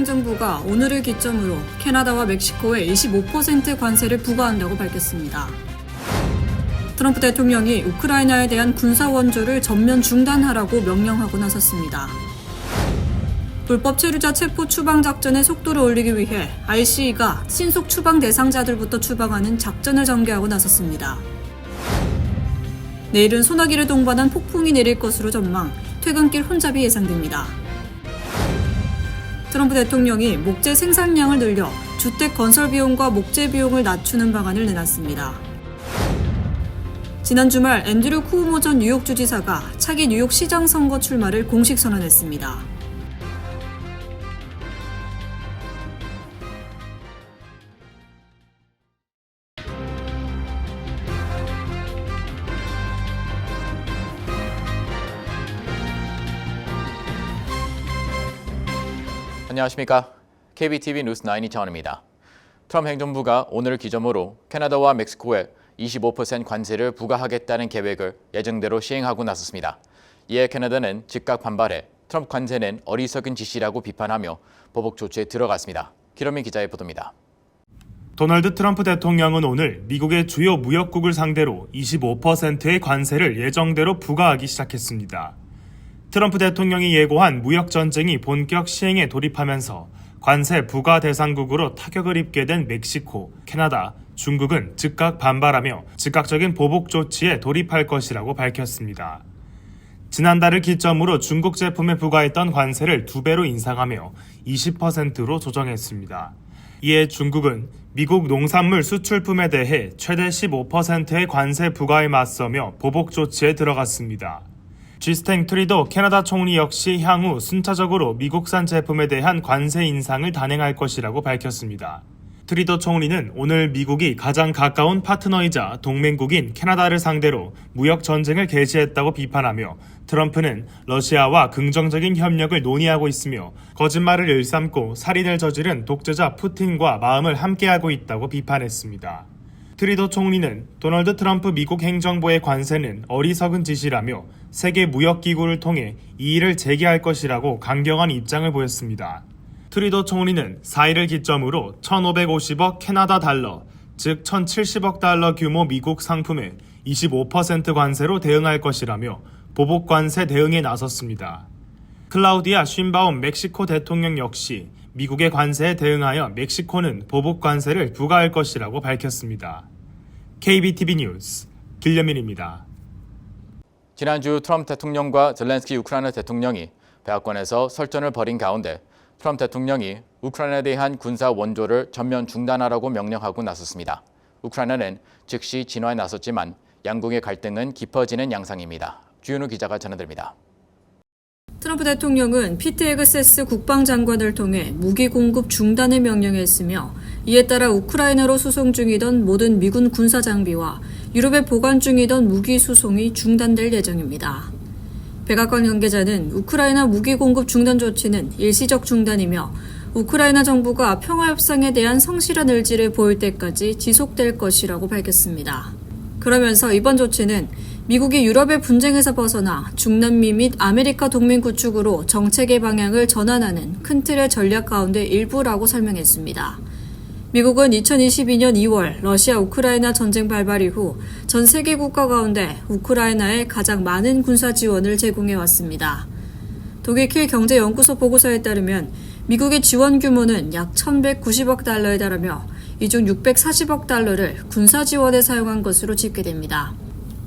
행정부가 오늘을 기점으로 캐나다와 멕시코에 25% 관세를 부과한다고 밝혔습니다. 트럼프 대통령이 우크라이나에 대한 군사 원조를 전면 중단하라고 명령하고 나섰습니다. 불법 체류자 체포 추방 작전의 속도를 올리기 위해 RCE가 신속 추방 대상자들부터 추방하는 작전을 전개하고 나섰습니다. 내일은 소나기를 동반한 폭풍이 내릴 것으로 전망, 퇴근길 혼잡이 예상됩니다. 트럼프 대통령이 목재 생산량을 늘려 주택 건설 비용과 목재 비용을 낮추는 방안을 내놨습니다. 지난 주말 앤드류 쿠오모 전 뉴욕주지사가 차기 뉴욕시장 선거 출마를 공식 선언했습니다. 안녕하십니까. KBTV 뉴스 9 이창원입니다. 트럼프 행정부가 오늘 기점으로 캐나다와 멕시코에 25% 관세를 부과하겠다는 계획을 예정대로 시행하고 나섰습니다. 이에 캐나다는 즉각 반발해 트럼프 관세는 어리석은 짓이라고 비판하며 보복 조치에 들어갔습니다. 기러민 기자의 보도입니다. 도널드 트럼프 대통령은 오늘 미국의 주요 무역국을 상대로 25%의 관세를 예정대로 부과하기 시작했습니다. 트럼프 대통령이 예고한 무역전쟁이 본격 시행에 돌입하면서 관세 부과 대상국으로 타격을 입게 된 멕시코, 캐나다, 중국은 즉각 반발하며 즉각적인 보복 조치에 돌입할 것이라고 밝혔습니다. 지난달을 기점으로 중국 제품에 부과했던 관세를 2배로 인상하며 20%로 조정했습니다. 이에 중국은 미국 농산물 수출품에 대해 최대 15%의 관세 부과에 맞서며 보복 조치에 들어갔습니다. 지스탱 트리도 캐나다 총리 역시 향후 순차적으로 미국산 제품에 대한 관세 인상을 단행할 것이라고 밝혔습니다. 트리도 총리는 오늘 미국이 가장 가까운 파트너이자 동맹국인 캐나다를 상대로 무역 전쟁을 개시했다고 비판하며 트럼프는 러시아와 긍정적인 협력을 논의하고 있으며 거짓말을 일삼고 살인을 저지른 독재자 푸틴과 마음을 함께하고 있다고 비판했습니다. 트리도 총리는 도널드 트럼프 미국 행정부의 관세는 어리석은 짓이라며 세계무역기구를 통해 이의를 제기할 것이라고 강경한 입장을 보였습니다. 트리도 총리는 4일을 기점으로 1,550억 캐나다 달러, 즉 1,070억 달러 규모 미국 상품에 25% 관세로 대응할 것이라며 보복 관세 대응에 나섰습니다. 클라우디아 쉰바움 멕시코 대통령 역시 미국의 관세에 대응하여 멕시코는 보복 관세를 부과할 것이라고 밝혔습니다. KBTV 뉴스 길려민입니다. 지난주 트럼프 대통령과 젤렌스키 우크라이나 대통령이 백악관에서 설전을 벌인 가운데 트럼프 대통령이 우크라이나에 대한 군사 원조를 전면 중단하라고 명령하고 나섰습니다. 우크라이나는 즉시 진화에 나섰지만 양국의 갈등은 깊어지는 양상입니다. 주윤우 기자가 전해드립니다. 트럼프 대통령은 피트 헤그세스 국방장관을 통해 무기 공급 중단을 명령했으며 이에 따라 우크라이나로 수송 중이던 모든 미군 군사 장비와 유럽에 보관 중이던 무기 수송이 중단될 예정입니다. 백악관 관계자는 우크라이나 무기 공급 중단 조치는 일시적 중단이며 우크라이나 정부가 평화협상에 대한 성실한 의지를 보일 때까지 지속될 것이라고 밝혔습니다. 그러면서 이번 조치는 미국이 유럽의 분쟁에서 벗어나 중남미 및 아메리카 동맹 구축으로 정책의 방향을 전환하는 큰 틀의 전략 가운데 일부라고 설명했습니다. 미국은 2022년 2월 러시아 우크라이나 전쟁 발발 이후 전 세계 국가 가운데 우크라이나에 가장 많은 군사 지원을 제공해왔습니다. 독일 킬 경제연구소 보고서에 따르면 미국의 지원 규모는 약 1,190억 달러에 달하며 이 중 640억 달러를 군사 지원에 사용한 것으로 집계됩니다.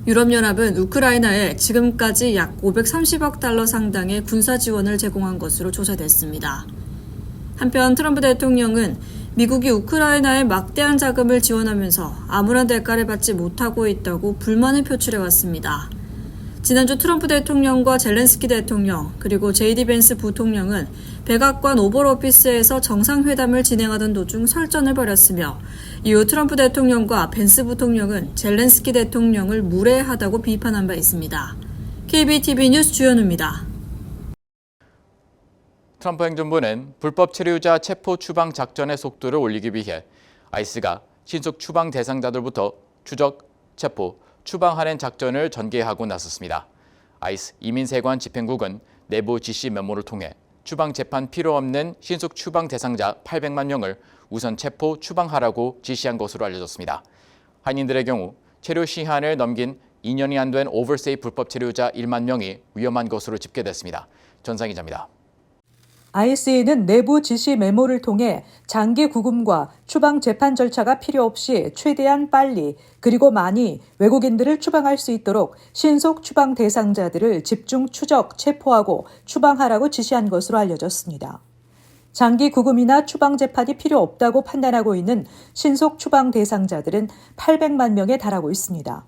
유럽연합은 우크라이나에 지금까지 약 530억 달러 상당의 군사 지원을 제공한 것으로 조사됐습니다. 한편 트럼프 대통령은 미국이 우크라이나에 막대한 자금을 지원하면서 아무런 대가를 받지 못하고 있다고 불만을 표출해왔습니다. 지난주 트럼프 대통령과 젤렌스키 대통령 그리고 JD 벤스 부통령은 백악관 오벌 오피스에서 정상회담을 진행하던 도중 설전을 벌였으며 이후 트럼프 대통령과 벤스 부통령은 젤렌스키 대통령을 무례하다고 비판한 바 있습니다. KBTV 뉴스 주현우입니다. 트럼프 행정부는 불법 체류자 체포 추방 작전의 속도를 올리기 위해 아이스가 신속 추방 대상자들부터 추적, 체포, 추방하는 작전을 전개하고 나섰습니다. 아이스 이민세관 집행국은 내부 지시 메모를 통해 추방 재판 필요 없는 신속 추방 대상자 800만 명을 우선 체포 추방하라고 지시한 것으로 알려졌습니다. 한인들의 경우 체류 시한을 넘긴 2년이 안 된 오버스테이 불법 체류자 1만 명이 위험한 것으로 집계됐습니다. 전상 기자입니다. ICE는 내부 지시 메모를 통해 장기 구금과 추방 재판 절차가 필요 없이 최대한 빨리 그리고 많이 외국인들을 추방할 수 있도록 신속 추방 대상자들을 집중 추적, 체포하고 추방하라고 지시한 것으로 알려졌습니다. 장기 구금이나 추방 재판이 필요 없다고 판단하고 있는 신속 추방 대상자들은 800만 명에 달하고 있습니다.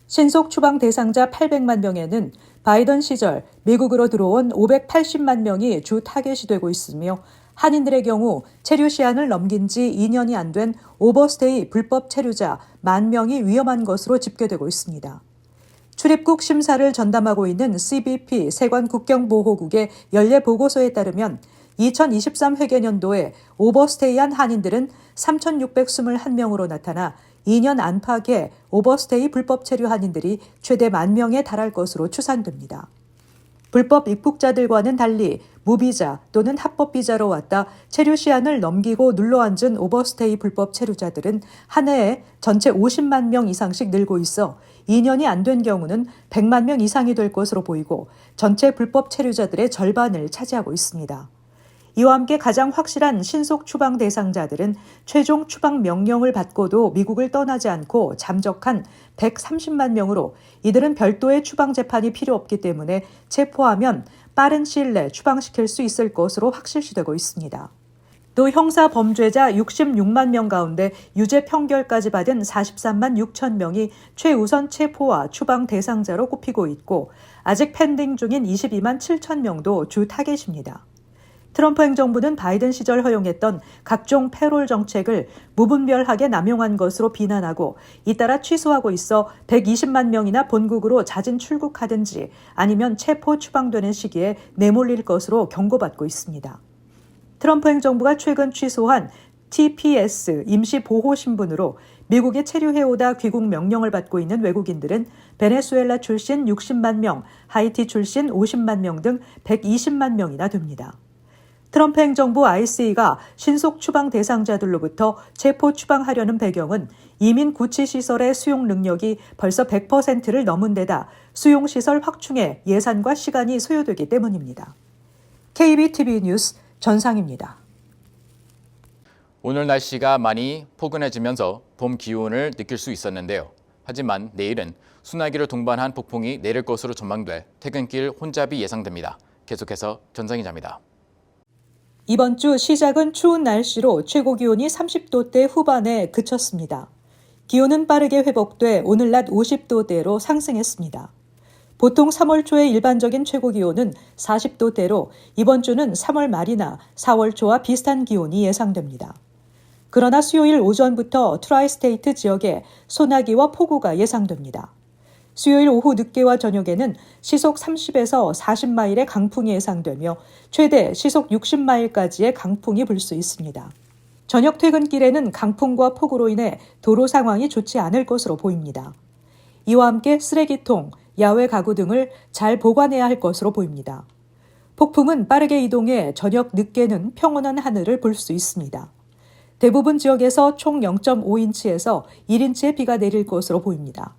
신속 추방 대상자 800만 명에는 바이든 시절 미국으로 들어온 580만 명이 주 타겟이 되고 있으며 한인들의 경우 체류 시한을 넘긴 지 2년이 안 된 오버스테이 불법 체류자 1만 명이 위험한 것으로 집계되고 있습니다. 출입국 심사를 전담하고 있는 CBP 세관 국경보호국의 연례 보고서에 따르면 2023 회계년도에 오버스테이한 한인들은 3,621명으로 나타나 2년 안팎의 오버스테이 불법 체류 한인들이 최대 10,000명에 달할 것으로 추산됩니다. 불법 입국자들과는 달리 무비자 또는 합법비자로 왔다 체류 시한을 넘기고 눌러앉은 오버스테이 불법 체류자들은 한 해에 전체 50만 명 이상씩 늘고 있어 2년이 안 된 경우는 100만 명 이상이 될 것으로 보이고 전체 불법 체류자들의 절반을 차지하고 있습니다. 이와 함께 가장 확실한 신속 추방 대상자들은 최종 추방 명령을 받고도 미국을 떠나지 않고 잠적한 130만 명으로 이들은 별도의 추방 재판이 필요 없기 때문에 체포하면 빠른 시일 내 추방시킬 수 있을 것으로 확실시되고 있습니다. 또 형사 범죄자 66만 명 가운데 유죄 판결까지 받은 43만 6천 명이 최우선 체포와 추방 대상자로 꼽히고 있고 아직 펜딩 중인 22만 7천 명도 주 타겟입니다. 트럼프 행정부는 바이든 시절 허용했던 각종 패롤 정책을 무분별하게 남용한 것으로 비난하고 잇따라 취소하고 있어 120만 명이나 본국으로 자진 출국하든지 아니면 체포 추방되는 시기에 내몰릴 것으로 경고받고 있습니다. 트럼프 행정부가 최근 취소한 TPS 임시보호신분으로 미국에 체류해오다 귀국 명령을 받고 있는 외국인들은 베네수엘라 출신 60만 명, 하이티 출신 50만 명 등 120만 명이나 됩니다. 트럼프 행정부 ICE가 신속 추방 대상자들로부터 체포 추방하려는 배경은 이민 구치시설의 수용 능력이 벌써 100%를 넘은 데다 수용시설 확충에 예산과 시간이 소요되기 때문입니다. KBTV 뉴스 전상입니다. 오늘 날씨가 많이 포근해지면서 봄 기온을 느낄 수 있었는데요. 하지만 내일은 소나기를 동반한 폭풍이 내릴 것으로 전망돼 퇴근길 혼잡이 예상됩니다. 계속해서 전상 기자입니다. 이번 주 시작은 추운 날씨로 최고 기온이 30도대 후반에 그쳤습니다. 기온은 빠르게 회복돼 오늘 낮 50도대로 상승했습니다. 보통 3월 초의 일반적인 최고 기온은 40도대로 이번 주는 3월 말이나 4월 초와 비슷한 기온이 예상됩니다. 그러나 수요일 오전부터 트라이스테이트 지역에 소나기와 폭우가 예상됩니다. 수요일 오후 늦게와 저녁에는 시속 30에서 40마일의 강풍이 예상되며 최대 시속 60마일까지의 강풍이 불 수 있습니다. 저녁 퇴근길에는 강풍과 폭우로 인해 도로 상황이 좋지 않을 것으로 보입니다. 이와 함께 쓰레기통, 야외 가구 등을 잘 보관해야 할 것으로 보입니다. 폭풍은 빠르게 이동해 저녁 늦게는 평온한 하늘을 볼 수 있습니다. 대부분 지역에서 총 0.5인치에서 1인치의 비가 내릴 것으로 보입니다.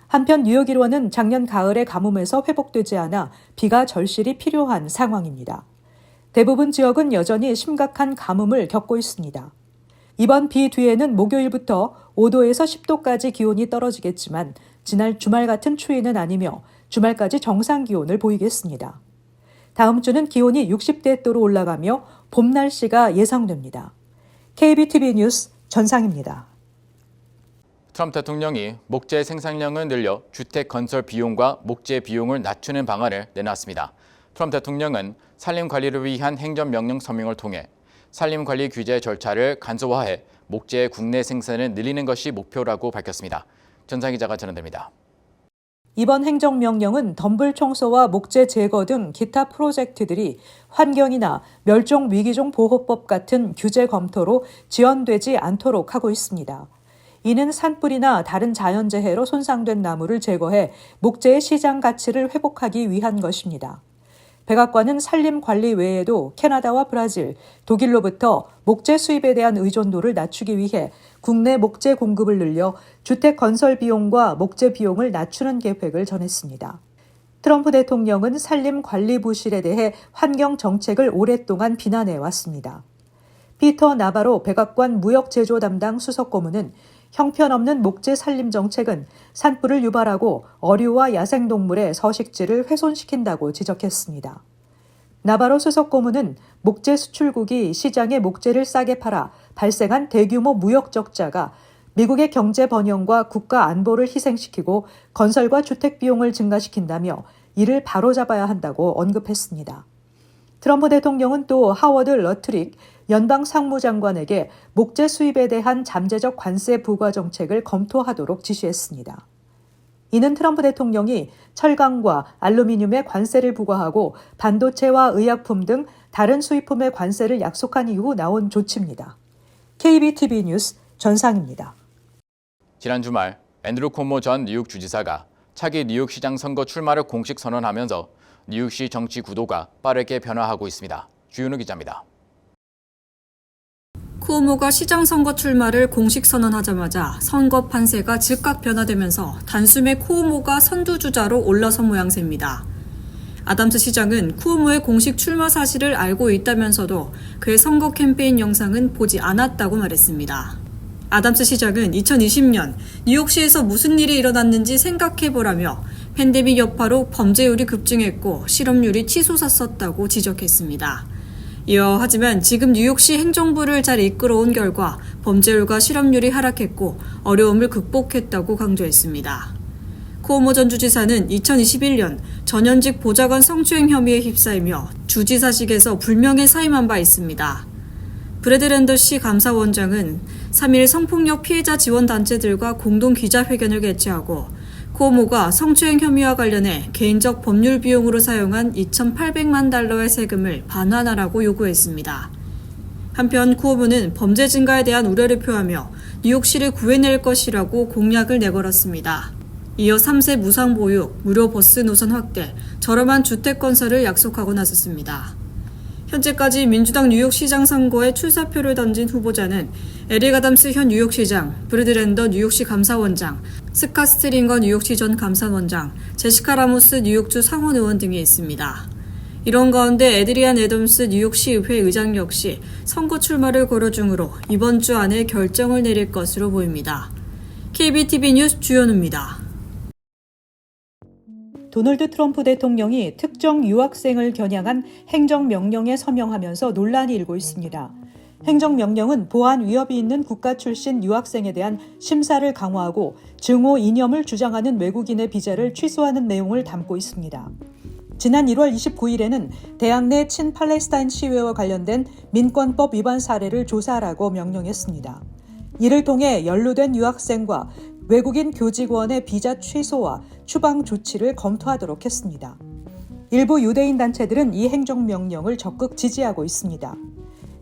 한편 뉴욕 일원은 작년 가을의 가뭄에서 회복되지 않아 비가 절실히 필요한 상황입니다. 대부분 지역은 여전히 심각한 가뭄을 겪고 있습니다. 이번 비 뒤에는 목요일부터 5도에서 10도까지 기온이 떨어지겠지만 지난 주말 같은 추위는 아니며 주말까지 정상 기온을 보이겠습니다. 다음 주는 기온이 60대대로 올라가며 봄 날씨가 예상됩니다. KBTV 뉴스 전상입니다. 트럼프 대통령이 목재 생산량을 늘려 주택 건설 비용과 목재 비용을 낮추는 방안을 내놨습니다. 트럼프 대통령은 산림 관리를 위한 행정명령 서명을 통해 산림 관리 규제 절차를 간소화해 목재 국내 생산을 늘리는 것이 목표라고 밝혔습니다. 전상 기자가 전해드립니다. 이번 행정명령은 덤불 청소와 목재 제거 등 기타 프로젝트들이 환경이나 멸종위기종 보호법 같은 규제 검토로 지연되지 않도록 하고 있습니다. 이는 산불이나 다른 자연재해로 손상된 나무를 제거해 목재의 시장 가치를 회복하기 위한 것입니다. 백악관은 산림 관리 외에도 캐나다와 브라질, 독일로부터 목재 수입에 대한 의존도를 낮추기 위해 국내 목재 공급을 늘려 주택 건설 비용과 목재 비용을 낮추는 계획을 전했습니다. 트럼프 대통령은 산림 관리 부실에 대해 환경 정책을 오랫동안 비난해 왔습니다. 피터 나바로 백악관 무역 제조 담당 수석 고문은 형편없는 목재 산림 정책은 산불을 유발하고 어류와 야생동물의 서식지를 훼손시킨다고 지적했습니다. 나바로 수석 고문은 목재 수출국이 시장에 목재를 싸게 팔아 발생한 대규모 무역 적자가 미국의 경제 번영과 국가 안보를 희생시키고 건설과 주택 비용을 증가시킨다며 이를 바로잡아야 한다고 언급했습니다. 트럼프 대통령은 또 하워드 러트릭 연방 상무장관에게 목재 수입에 대한 잠재적 관세 부과 정책을 검토하도록 지시했습니다. 이는 트럼프 대통령이 철강과 알루미늄에 관세를 부과하고 반도체와 의약품 등 다른 수입품에 관세를 약속한 이후 나온 조치입니다. KBTV 뉴스 전상입니다. 지난 주말 앤드루 콤모 전 뉴욕 주지사가 차기 뉴욕시장 선거 출마를 공식 선언하면서 뉴욕시 정치 구도가 빠르게 변화하고 있습니다. 주윤우 기자입니다. 쿠오모가 시장 선거 출마를 공식 선언하자마자 선거 판세가 즉각 변화되면서 단숨에 쿠오모가 선두주자로 올라선 모양새입니다. 아담스 시장은 쿠오모의 공식 출마 사실을 알고 있다면서도 그의 선거 캠페인 영상은 보지 않았다고 말했습니다. 아담스 시장은 2020년 뉴욕시에서 무슨 일이 일어났는지 생각해보라며 팬데믹 여파로 범죄율이 급증했고 실업률이 치솟았었다고 지적했습니다. 하지만 지금 뉴욕시 행정부를 잘 이끌어온 결과 범죄율과 실업률이 하락했고 어려움을 극복했다고 강조했습니다. 쿠오모 전 주지사는 2021년 전현직 보좌관 성추행 혐의에 휩싸이며 주지사직에서 불명예 사임한 바 있습니다. 브래드 랜더시 감사원장은 3일 성폭력 피해자 지원 단체들과 공동 기자회견을 개최하고 쿠오모가 성추행 혐의와 관련해 개인적 법률 비용으로 사용한 $2,800만 달러의 세금을 반환하라고 요구했습니다. 한편 쿠오모는 범죄 증가에 대한 우려를 표하며 뉴욕시를 구해낼 것이라고 공약을 내걸었습니다. 이어 3세 무상 보육, 무료 버스 노선 확대, 저렴한 주택 건설을 약속하고 나섰습니다. 현재까지 민주당 뉴욕시장 선거에 출사표를 던진 후보자는 에릭 아담스 현 뉴욕시장, 브래드 랜더 뉴욕시 감사원장, 스캇 스트링거 뉴욕시 전 감사원장, 제시카 라모스 뉴욕주 상원의원 등이 있습니다. 이런 가운데 애드리안 애덤스 뉴욕시의회 의장 역시 선거 출마를 고려 중으로 이번 주 안에 결정을 내릴 것으로 보입니다. KBTV 뉴스 주연우입니다. 도널드 트럼프 대통령이 특정 유학생을 겨냥한 행정명령에 서명하면서 논란이 일고 있습니다. 행정명령은 보안 위협이 있는 국가 출신 유학생에 대한 심사를 강화하고 증오 이념을 주장하는 외국인의 비자를 취소하는 내용을 담고 있습니다. 지난 1월 29일에는 대학 내 친팔레스타인 시위와 관련된 민권법 위반 사례를 조사하라고 명령했습니다. 이를 통해 연루된 유학생과 외국인 교직원의 비자 취소와 추방 조치를 검토하도록 했습니다. 일부 유대인 단체들은 이 행정명령을 적극 지지하고 있습니다.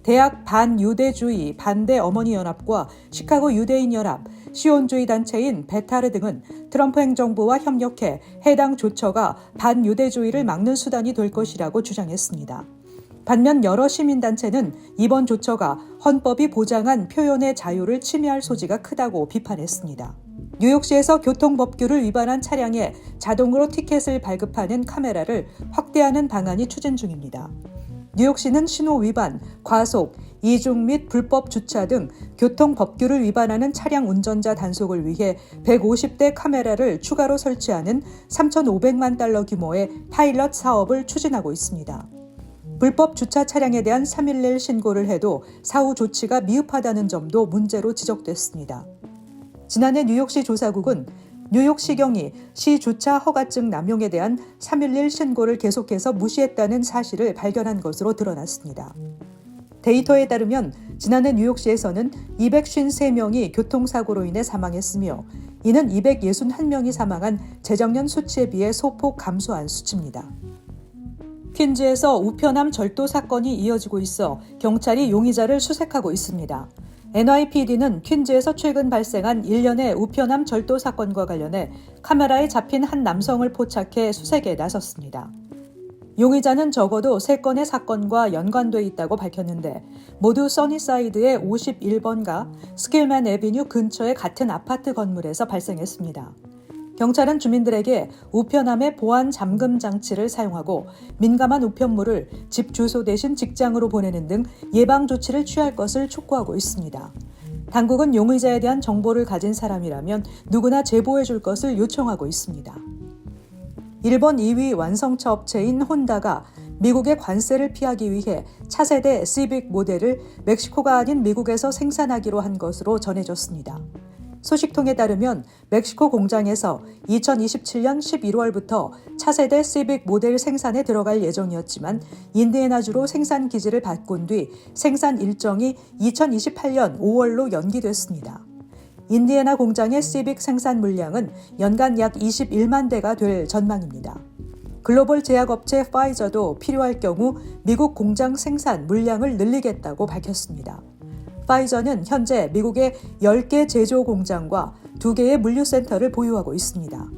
대학 반유대주의 반대 어머니 연합과 시카고 유대인 연합, 시온주의 단체인 베타르 등은 트럼프 행정부와 협력해 해당 조처가 반유대주의를 막는 수단이 될 것이라고 주장했습니다. 반면 여러 시민단체는 이번 조처가 헌법이 보장한 표현의 자유를 침해할 소지가 크다고 비판했습니다. 뉴욕시에서 교통법규를 위반한 차량에 자동으로 티켓을 발급하는 카메라를 확대하는 방안이 추진 중입니다. 뉴욕시는 신호 위반, 과속, 이중 및 불법 주차 등 교통법규를 위반하는 차량 운전자 단속을 위해 150대 카메라를 추가로 설치하는 $3,500만 달러 규모의 파일럿 사업을 추진하고 있습니다. 불법 주차 차량에 대한 311 신고를 해도 사후 조치가 미흡하다는 점도 문제로 지적됐습니다. 지난해 뉴욕시 조사국은 뉴욕시경이 시 주차 허가증 남용에 대한 311 신고를 계속해서 무시했다는 사실을 발견한 것으로 드러났습니다. 데이터에 따르면 지난해 뉴욕시에서는 253명이 교통사고로 인해 사망했으며 이는 261명이 사망한 재작년 수치에 비해 소폭 감소한 수치입니다. 퀸즈에서 우편함 절도 사건이 이어지고 있어 경찰이 용의자를 수색하고 있습니다. NYPD는 퀸즈에서 최근 발생한 일련의 우편함 절도 사건과 관련해 카메라에 잡힌 한 남성을 포착해 수색에 나섰습니다. 용의자는 적어도 3건의 사건과 연관돼 있다고 밝혔는데 모두 써니사이드의 51번가 스킬맨 애비뉴 근처의 같은 아파트 건물에서 발생했습니다. 경찰은 주민들에게 우편함의 보안 잠금 장치를 사용하고 민감한 우편물을 집 주소 대신 직장으로 보내는 등 예방 조치를 취할 것을 촉구하고 있습니다. 당국은 용의자에 대한 정보를 가진 사람이라면 누구나 제보해 줄 것을 요청하고 있습니다. 일본 2위 완성차 업체인 혼다가 미국의 관세를 피하기 위해 차세대 시빅 모델을 멕시코가 아닌 미국에서 생산하기로 한 것으로 전해졌습니다. 소식통에 따르면 멕시코 공장에서 2027년 11월부터 차세대 시빅 모델 생산에 들어갈 예정이었지만 인디애나주로 생산 기지를 바꾼 뒤 생산 일정이 2028년 5월로 연기됐습니다. 인디애나 공장의 시빅 생산 물량은 연간 약 21만 대가 될 전망입니다. 글로벌 제약업체 파이저도 필요할 경우 미국 공장 생산 물량을 늘리겠다고 밝혔습니다. 파이저는 현재 미국의 10개 제조 공장과 2개의 물류센터를 보유하고 있습니다.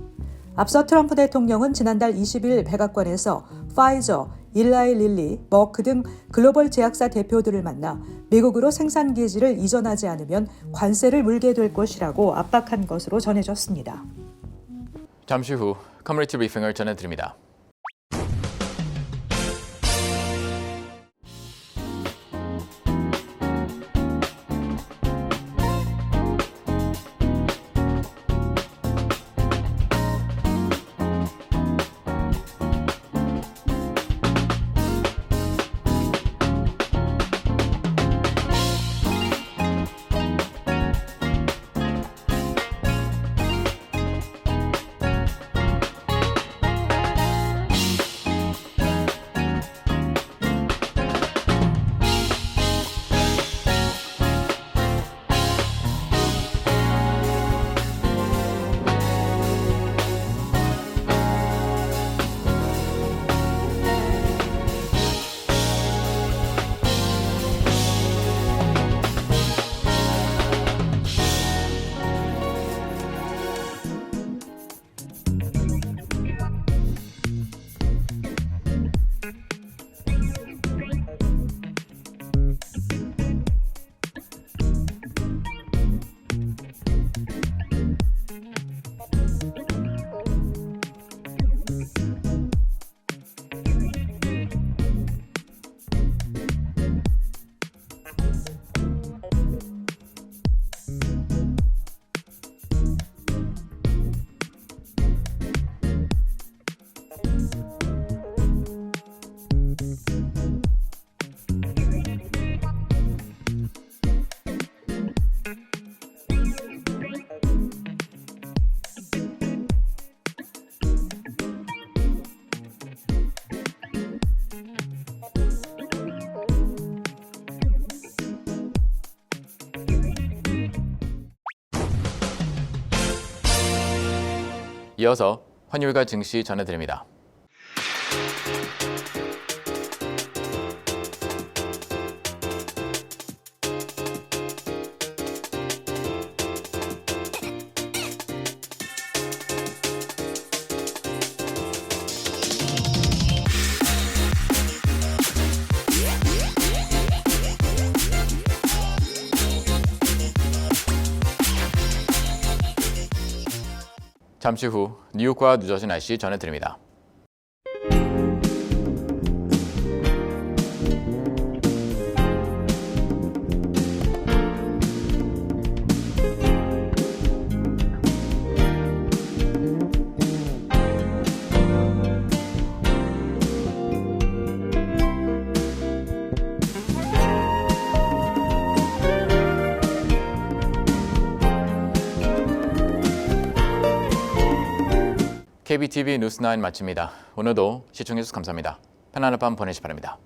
앞서 트럼프 대통령은 지난달 20일 백악관에서 파이저, 일라이 릴리, 머크 등 글로벌 제약사 대표들을 만나 미국으로 생산 기지를 이전하지 않으면 관세를 물게 될 것이라고 압박한 것으로 전해졌습니다. 잠시 후 커뮤니티 브리핑을 전해드립니다. 이어서 환율과 증시 전해드립니다. 잠시 후 뉴욕과 뉴저지 날씨 전해드립니다. KBTV 뉴스9 마칩니다. 오늘도 시청해주셔서 감사합니다. 편안한 밤 보내시기 바랍니다.